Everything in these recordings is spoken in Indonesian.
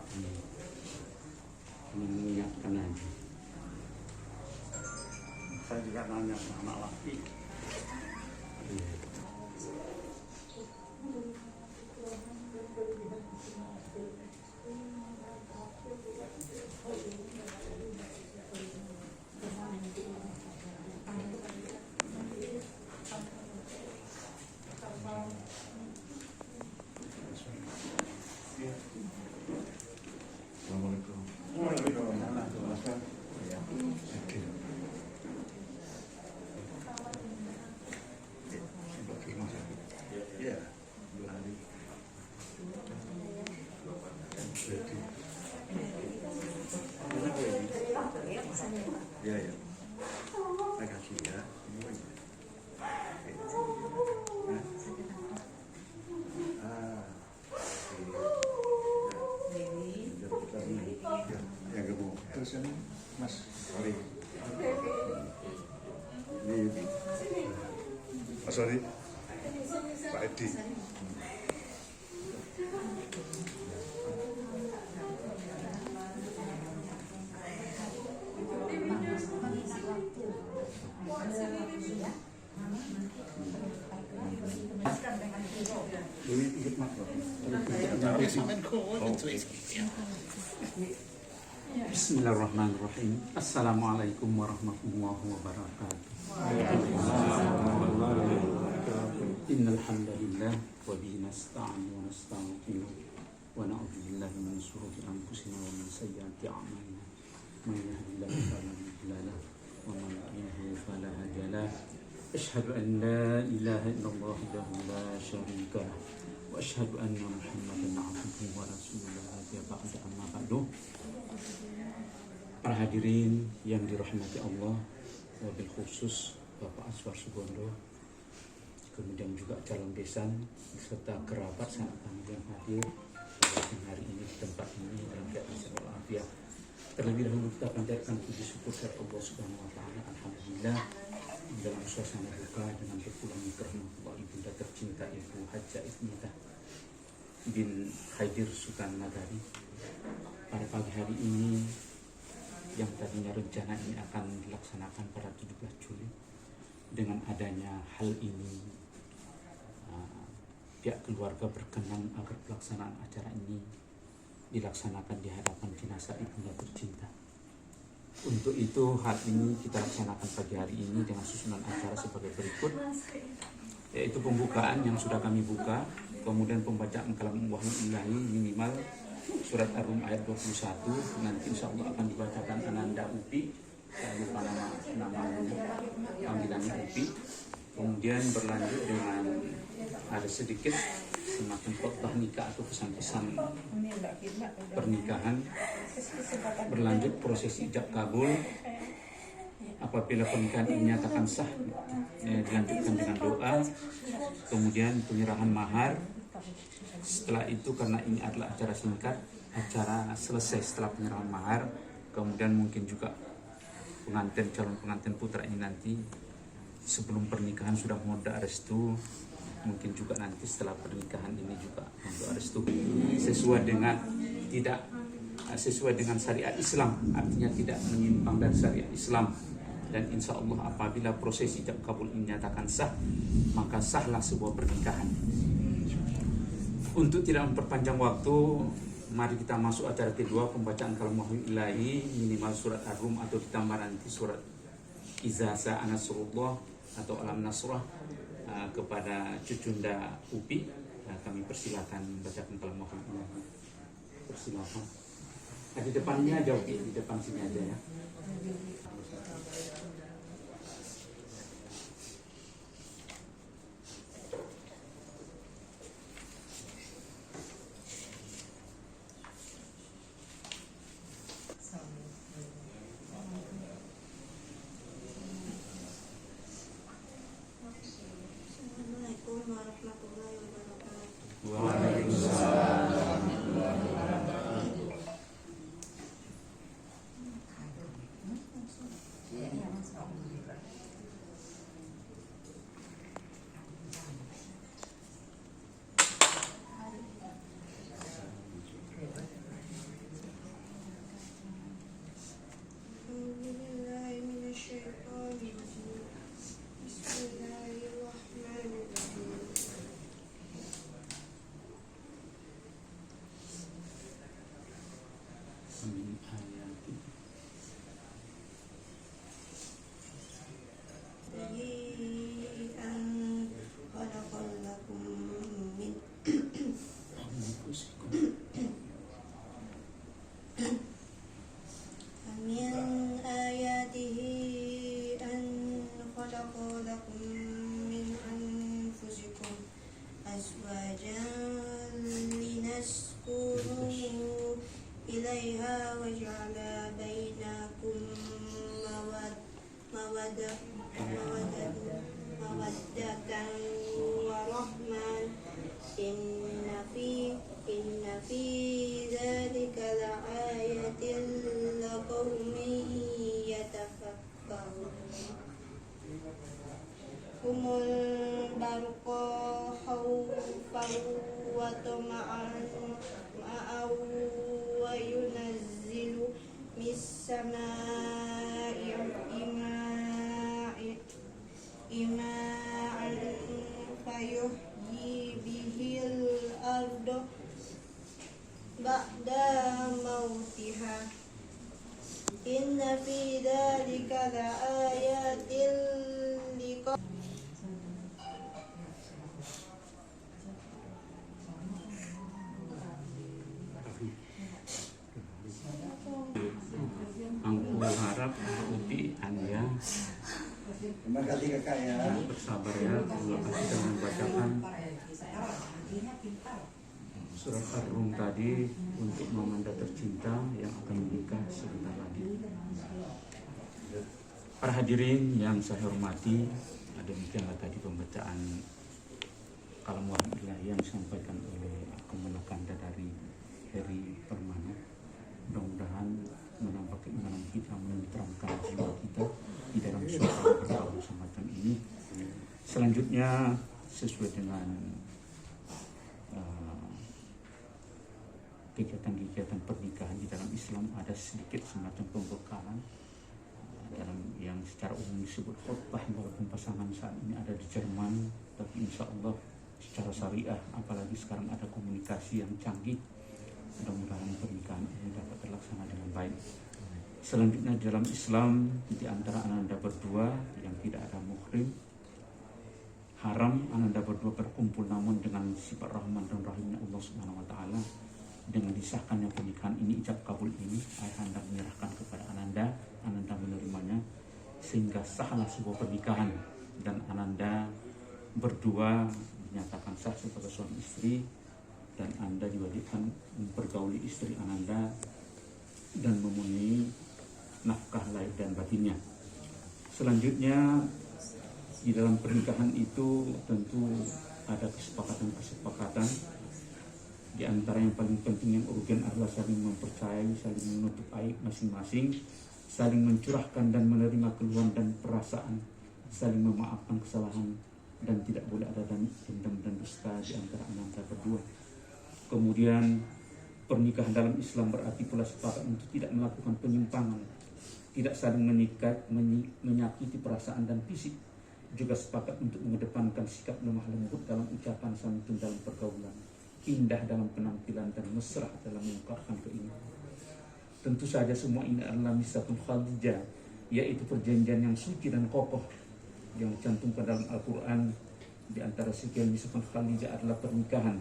Pak ini mengingatkan aja. Saya juga nanya sama anak laki. Ya, ya. Makasih ya. Ya, gak mau. Terus ini Mas Ari. Ini Mas Ari. Pak Edi. Ini ikut mak. Bismillahirrahmanirrahim. Assalamualaikum warahmatullahi wabarakatuh. Innal hamdalillah wa bihi nasta'inu wa nastaghfiruh wa na'udzu billahi min shururi anfusina wa min sayyiati a'malina. Man yahdihillahu fala mudilla lahu wa man yudlil fala hadiya lahu. Asyhadu an la ilaha illallah wahdahu la syarika lahu wa asyhadu anna Muhammadan abduhu wa rasuluhu. Ba'da amma ba'du. Para hadirin yang dirahmati Allah, wabil khusus Bapak Aswar Sugondo, kemudian juga calon besan serta kerabat sanak kami yang hadir pada hari ini di tempat ini dalam keadaan sehat walafiat. Terlebih dahulu kita panjatkan puji syukur kepada Allah Subhanahu wa taala. Alhamdulillah dalam suasana duka dengan berpulangnya ke rahmatullah ibunda tercinta Ibu Hajjah Ismitah bin Khaidir Sultan Nagari pada pagi hari ini, yang tadinya rencana ini akan dilaksanakan pada 17 Juli. Dengan adanya hal ini, pihak keluarga berkenan agar pelaksanaan acara ini dilaksanakan di hadapan jenazah ibunda tercinta. Untuk itu hal ini kita laksanakan pagi hari ini dengan susunan acara sebagai berikut, yaitu pembukaan yang sudah kami buka, kemudian pembacaan kalam wahyu ilahi minimal surat Ar-Rum ayat 21, nanti insya Allah akan dibacakan Ananda Upi, saya lupa namanya, panggilannya Upi. Kemudian berlanjut dengan ada sedikit semacam khotbah nikah atau pesan-pesan pernikahan. Berlanjut prosesi ijab kabul. Apabila pernikahan ini dinyatakan sah, dilanjutkan dengan doa, kemudian penyerahan mahar. Setelah itu, karena ini adalah acara singkat, acara selesai setelah penyerahan mahar, kemudian mungkin juga pengantin, calon pengantin putra ini nanti sebelum pernikahan sudah mohon restu, mungkin juga nanti setelah pernikahan ini juga mohon restu sesuai dengan syariat Islam, artinya tidak menyimpang dari syariat Islam. Dan insya Allah apabila proses ijab kabul ini dinyatakan sah, maka sahlah sebuah pernikahan. Untuk tidak memperpanjang waktu, mari kita masuk acara kedua, pembacaan kalam wahyu ilahi minimal surat Ar-Rum atau ditambah nanti surat Iza Sa'a Nasrullah atau Alam Nasrah kepada Cucunda Upi. Kami persilakan bacakan kalam wahyu ilahi. Persilakan. Di depannya aja, Upi, di depan sini aja ya. mawaddatan warahmah. Inna fi dzalika laayatin liqaumin yatafakkarun. Humul barqa khawfan wa tama'an wa yunazzilu mis samaa'i ima'an fayuhyi bihil arda ba'da mautiha. Inna fi dzalika laayatin liqaumin Aku harap Uti Ania Terima kasih kakak ya. bersabar ya. Terima kasih telah membacakan surat Ar-Rum tadi untuk Mamanda tercinta yang akan menikah sebentar lagi. Para hadirin yang saya hormati, demikianlah tadi pembacaan kalam ilahi yang disampaikan oleh Kemenakanda dari Heri Permana. Mudah-mudahan menambah keimanan kita, menenteramkan jiwa kita di dalam suasana bergaul semacam ini. Selanjutnya sesuai dengan kegiatan-kegiatan pernikahan di dalam Islam, ada sedikit semacam pembekalan dalam yang secara umum disebut khutbah, walaupun pasangan saat ini ada di Jerman, tapi insya Allah secara syariah, apalagi sekarang ada komunikasi yang canggih, mudah-mudahan pernikahan ini dapat terlaksana dengan baik. Selanjutnya di dalam Islam, di antara ananda berdua yang tidak ada muhrim, haram ananda berdua berkumpul, namun dengan sifat rahman dan rahimnya Allah Subhanahu wa taala, dengan disahkannya pernikahan ini, ijab kabul ini, ayahanda menyerahkan kepada ananda menerimanya, sehingga sahlah sebuah pernikahan dan ananda berdua dinyatakan sah sebagai suami istri, dan anda diwajibkan mempergauli istri ananda dan memenuhi nafkah lahir dan batinnya. Selanjutnya di dalam pernikahan itu tentu ada kesepakatan. Di antara yang paling penting yang urgen adalah saling mempercayai, saling menutup aib masing-masing, saling mencurahkan dan menerima keluhan dan perasaan, saling memaafkan kesalahan, dan tidak boleh ada dendam dan dusta di antara ananda berdua. Kemudian pernikahan dalam Islam berarti pula sepakat untuk tidak melakukan penyimpangan, tidak saling menyakiti perasaan dan fisik, juga sepakat untuk mengedepankan sikap lemah lembut dalam ucapan santun dalam pergaulan, indah dalam penampilan, dan mesra dalam mengungkapkan keinginan. Tentu saja semua ini adalah misatun khadijah, yaitu perjanjian yang suci dan kokoh yang dicantumkan dalam Al-Quran. Di antara sekian misatun khadijah adalah pernikahan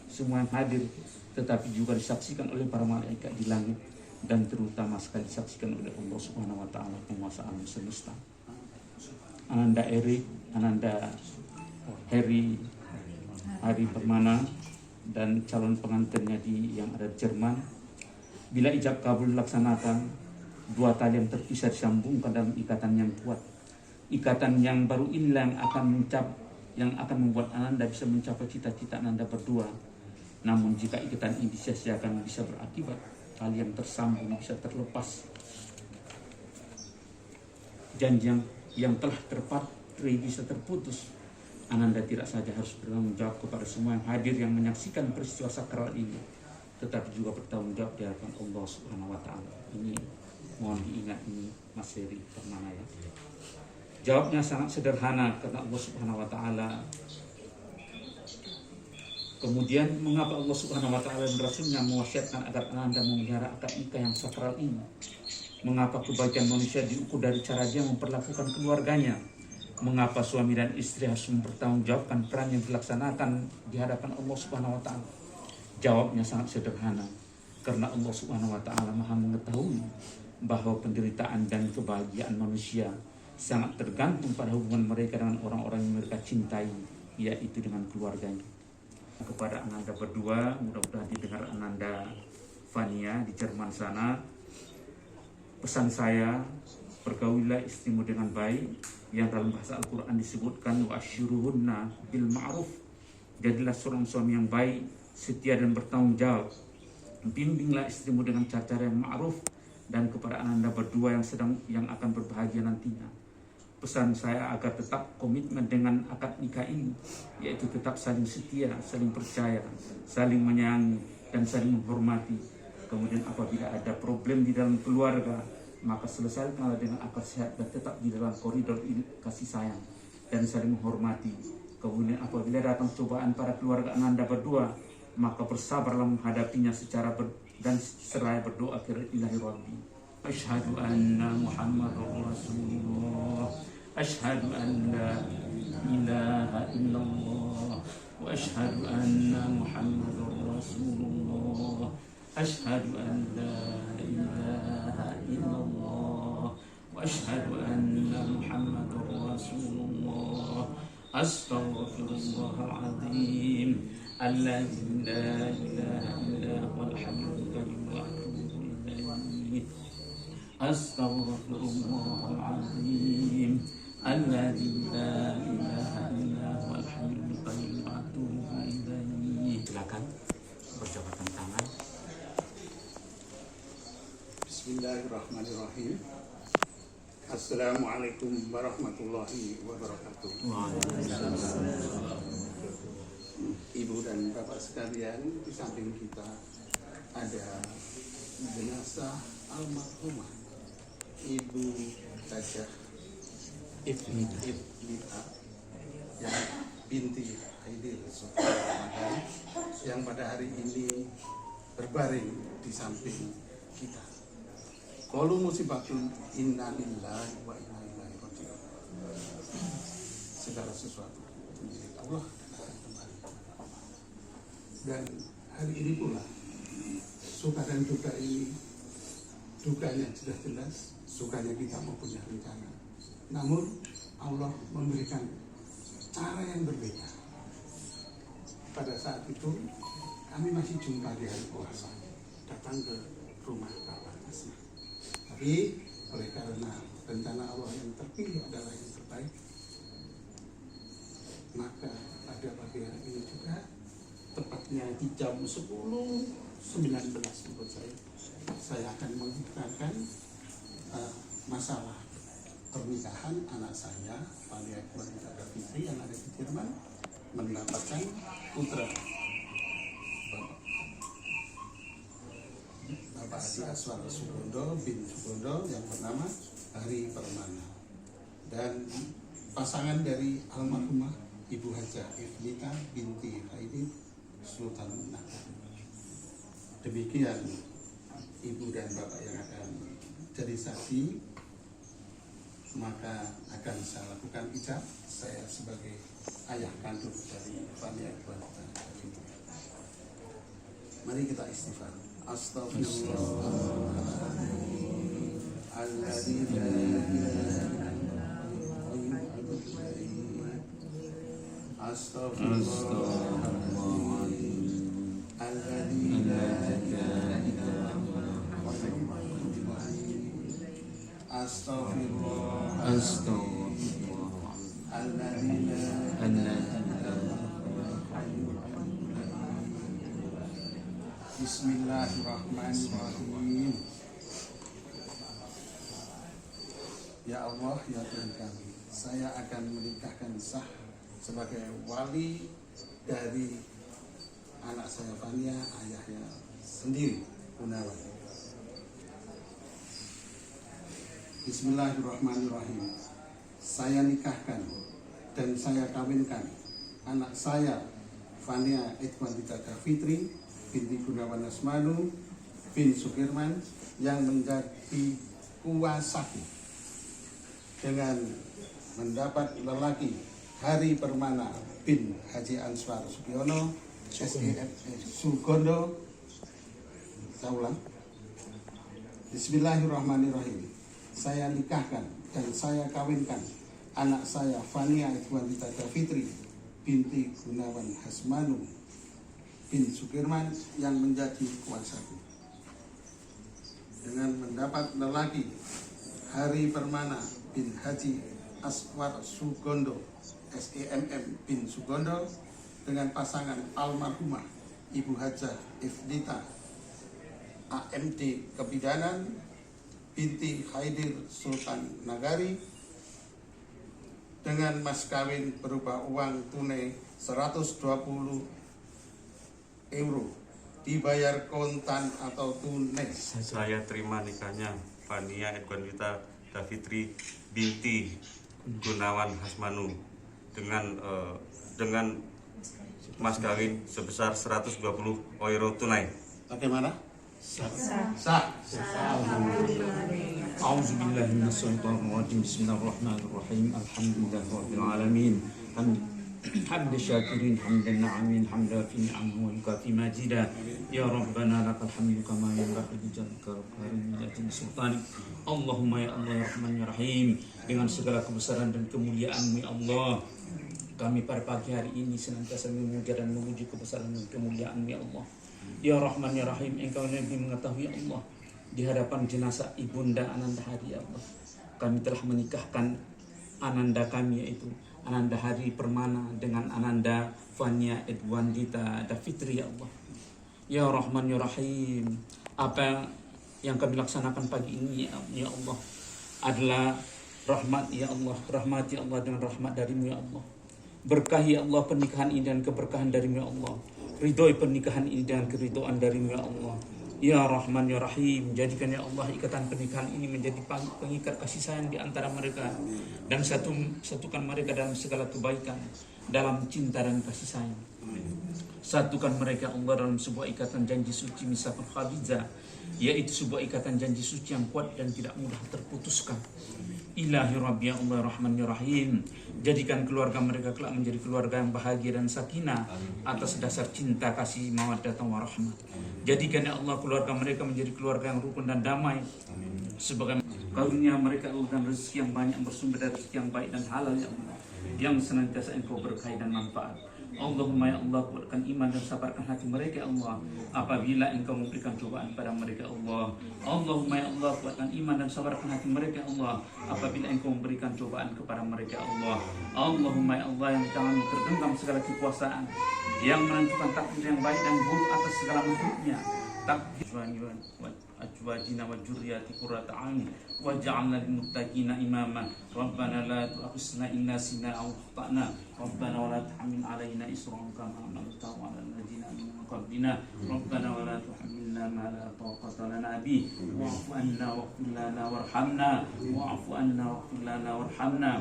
semua yang hadir, tetapi juga disaksikan oleh para malaikat di langit, dan terutama sekali disaksikan oleh Allah Subhanahu wa taala, penguasa alam semesta. Ananda Erik, Ananda Heri Permana dan calon pengantinnya yang ada di Jerman, bila ijab kabul dilaksanakan, dua tali yang terpisah disambungkan dalam ikatan yang kuat. Ikatan yang baru inilah yang akan membuat ananda bisa mencapai cita-cita ananda berdua. Namun jika ikatan ini disia-siakan, bisa berakibat tali yang tersambung bisa terlepas. Janji yang telah terpatri bisa terputus. Ananda tidak saja harus bertanggung jawab kepada semua yang hadir yang menyaksikan peristiwa sakral ini, tetapi juga bertanggung jawab di hadapan Allah Subhanahu wa taala. Ini mohon diingat, ini Mas Heri Permana ya. Jawabnya sangat sederhana, karena Allah Subhanahu wa taala. Kemudian mengapa Allah Subhanahu wa taala dan Rasulnya mewasiatkan agar Ananda memelihara akad nikah yang sakral ini? Mengapa kebaikan manusia diukur dari cara dia memperlakukan keluarganya? Mengapa suami dan istri harus mempertanggungjawabkan peran yang dilaksanakan di hadapan Allah Subhanahu wa taala? Jawabnya sangat sederhana, karena Allah Subhanahu wa taala Maha mengetahui bahwa penderitaan dan kebahagiaan manusia sangat tergantung pada hubungan mereka dengan orang-orang yang mereka cintai, yaitu dengan keluarganya. Kepada Ananda berdua, mudah-mudahan didengar Ananda Fania di Jerman sana, pesan saya bergaulilah istrimu dengan baik, yang dalam bahasa Al-Quran disebutkan wa ashiruhunna bil ma'ruf. Jadilah seorang suami yang baik, setia dan bertanggung jawab. Bimbinglah istrimu dengan cara-cara yang ma'ruf, dan kepada anda berdua yang akan berbahagia nantinya. Pesan saya agar tetap komitmen dengan akad nikah ini, yaitu tetap saling setia, saling percaya, saling menyayangi, dan saling menghormati. Kemudian apabila ada problem di dalam keluarga, maka selesaikanlah dengan akal sehat dan tetap di dalam koridor kasih sayang dan saling menghormati. Kemudian apabila datang cobaan pada keluarga anda berdua, maka bersabarlah menghadapinya dan seraya berdoa kepada Ilahi Rabbi. Asyhadu anna Muhammadar Rasulullah. Asyhadu an la ilaha illallah. Wa asyhadu anna Muhammadar Rasulullah. Asyhadu an la ilaha illallah. Wa asyhadu anna Muhammadar Rasulullah. Astaghfirullahaladzim. Alladzi la ilaha illa huwal hayyul qayyum wa atubu ilaihi. Astaghfirullahaladzim. Alladzi la ilaha illa huwal hayyul qayyum wa atubu ilaihi. Silakan berjabatkan tangan. Bismillahirrahmanirrahim. Assalamualaikum warahmatullahi wabarakatuh. Ibu dan bapak sekalian, di samping kita ada jenazah almarhumah Ibu Hajah Ifnita yang binti Aidil Sultan, yang pada hari ini berbaring di samping kita. Qalu musibatun inna lillahi wa inna ilaihi raji'un. Segala sesuatu milik Allah akan kembali. Dan hari ini pula suka dan duka ini, dukanya sudah jelas, sukanya kita mempunyai rencana. Namun Allah memberikan cara yang berbeda. Pada saat itu kami masih jumpa di hari puasa, datang ke rumah Bapak Asma. Tapi oleh karena rencana Allah yang terpilih adalah yang terbaik, maka pada pagi hari ini juga, tepatnya di jam 10.19 menurut saya akan mengungkapkan masalah pernikahan anak saya, Fania Iqbalita Fitri, yang ada di Jerman, mendapatkan putra Bapak Adi Aswar Sugondo bin Sugondo yang bernama Hari Permana, dan pasangan dari almarhumah Ibu Hajah Ifnita binti Aidil Sultan Nagara. Demikian ibu dan bapak yang akan jadi saksi, maka akan saya lakukan ijab. Saya sebagai ayah kandung dari Fania Iqbalita Fitri. Mari kita istighfar. Astaghfirullahaladzim. Alladzi la ilaha illallah. Astaghfirullahaladzim. Alladzi la ilaha illallah. Astaghfirullah. Alladzi la Bismillahirrahmanirrahim. Ya Allah, ya Tuhan kami, saya akan menikahkan sah sebagai wali dari anak saya Fania, ayahnya sendiri, Gunawan. Bismillahirrahmanirrahim. Saya nikahkan dan saya kawinkan anak saya Fania Iqbalita Fitri binti Gunawan Asmanu bin Sukirman yang menjadi kuasaku dengan mendapat lelaki Hari Permana bin Haji Answar Sugiono Sugondo. Saya ulang. Bismillahirrahmanirrahim. Saya nikahkan dan saya kawinkan anak saya Fania Iqbalita Fitri binti Gunawan Hasmanu bin Sukirman yang menjadi kuasaku dengan mendapat lelaki Hari Permana bin Haji Aswar Sugondo SEMM bin Sugondo dengan pasangan almarhumah Ibu Hajah Ifdita AMD Kebidanan binti Khaidir Sultan Nagari dengan mas kawin berupa uang tunai 120 euro dibayar kontan atau tunai. Saya terima nikahnya Fania Edwanita Davitri binti Gunawan Hasmanu dengan mas kawin sebesar 120 euro tunai. Bagaimana? Sah. A'udzubillahi minasyaitonirrajim. Bismillahirrahmanirrahim. Alhamdulillahirabbil alamin. حمد الشاكرين حمد الناعمين حمد في نعمه ويكافي مجيدا يا ربنا لك الحمد كما ينبغي لجلالك وكرامتك sultanik. Allahumma ya Allah ya Rahman ya Rahim, dengan segala kebesaran dan kemuliaan-Mu ya Allah, kami pada pagi hari ini senantiasa memuja dan memuji kebesaran dan kemuliaan-Mu ya Allah. Ya Rahman ya Rahim, Engkau yang lebih mengetahui ya Allah, di hadapan jenazah Ibunda Ananda Hari ya Allah, kami telah menikahkan Ananda kami, yaitu Ananda Hari Permana dengan Ananda Fania Edwandita Davitri ya Allah. Ya Rahman ya Rahim, apa yang kami laksanakan pagi ini ya Allah adalah rahmat ya Allah, rahmat ya Allah dengan rahmat dari-Mu ya Allah. Berkahi ya Allah pernikahan ini dan keberkahan dari-Mu ya Allah. Ridhoi pernikahan ini dengan keridhaan dari-Mu ya Allah. Ya Rahman ya Rahim, jadikan ya Allah ikatan pernikahan ini menjadi pengikat kasih sayang di antara mereka, dan satukan mereka dalam segala kebaikan, dalam cinta dan kasih sayang. Satukan mereka Allah dalam sebuah ikatan janji suci misafah khabizah, yaitu sebuah ikatan janji suci yang kuat dan tidak mudah terputuskan. Ilahi Rabbi ya Allah Rahman ya Rahim, jadikan keluarga mereka kelak menjadi keluarga yang bahagia dan sakinah atas dasar cinta, kasih, mawaddah warahmah. Jadikan ya Allah keluarga mereka menjadi keluarga yang rukun dan damai. Sebagai karunia mereka Allah dan rezeki yang banyak bersumber dari rezeki yang baik dan halal ya Allah, yang senantiasa Engkau berkahi dan manfaat. Allahumma ya Allah, kuatkan iman dan sabarkan hati mereka ya Allah apabila Engkau memberikan cobaan pada mereka ya Allah. Allahumma ya Allah, kuatkan iman dan sabarkan hati mereka ya Allah apabila Engkau memberikan cobaan kepada mereka ya Allah. Allahumma ya Allah, yang jangan tergenggam segala kekuasaan, yang menentukan takdir yang baik dan buruk atas segala makhluknya. Takdir ajwajina wa juriyati qurrata a'yun waj'alna lil muttaqina imama. Rabbana la tu'akhizna in nasina aw akhtana. Rabbana wa la tahmil 'alaina isran kama hamaltahu 'ala alladziina min qablina. Rabbana wa la tuhammilna ma la taqata lana bih. Wa'fu 'anna waghfir lana warhamna. Wa'fu 'anna waghfir lana warhamna.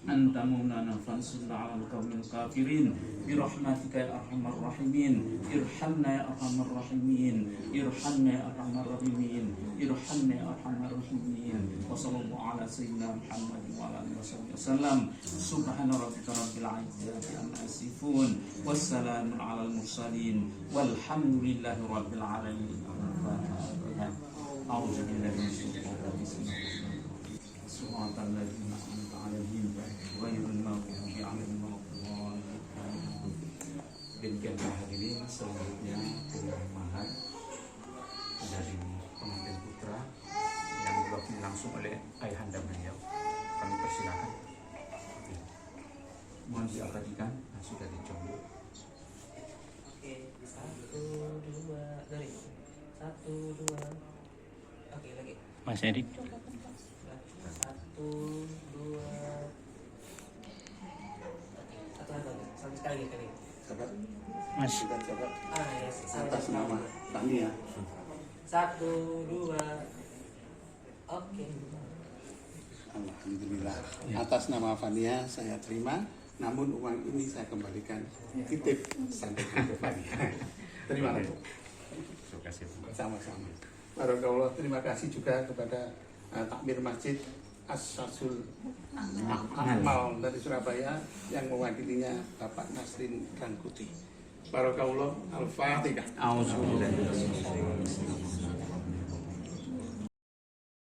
Anta maulana fansurna 'alal qaumil kafirin. Birahmatika ya arhamar rahimin. Irhamna ya arhamar rahimin. Irhamna ya arhamar rahimin. Irhamna ya arhamar rahimin. Wa sallallahu ala sayyidina Muhammad wa ala alihi wasallam. Subhana rabbika rabbil izzati amma yasifun. Wassalamun alal mursalin. Walhamdulillahi rabbil alamin. A'udzu billahi minasyaitonir rajim. Subhanal ladzina an'amta 'alaihim ghairil maghdubi 'alaihim waladdallin. Demikianlah hadirin, selanjutnya pemberian mahar dari pengantin putra yang diwakili langsung oleh ayahanda beliau. Kami persilakan. Mohon diabadikan. Nah, sudah dicoba. Oke, 1, 2, dari 1, 2. Oke, lagi. Mas Erik. 1, 2. Satu lagi, sampai sekali kali. Sahabat, Mas. kita coba Ya, atas nama Fania. 1, 2. Oke. Alhamdulillah. Atas nama Fania saya terima. Namun uang ini saya kembalikan titip sampai ke Fania. Terima kasih. Terima kasih. Sama-sama. Barakallah. Terima kasih juga kepada takmir masjid As-Sasul Akmal dari Surabaya yang mewakilinya Bapak Nasrin Rangkuti. Barakallah. Al-Fatihah. A'udzu billahi minasyaitonir rajim.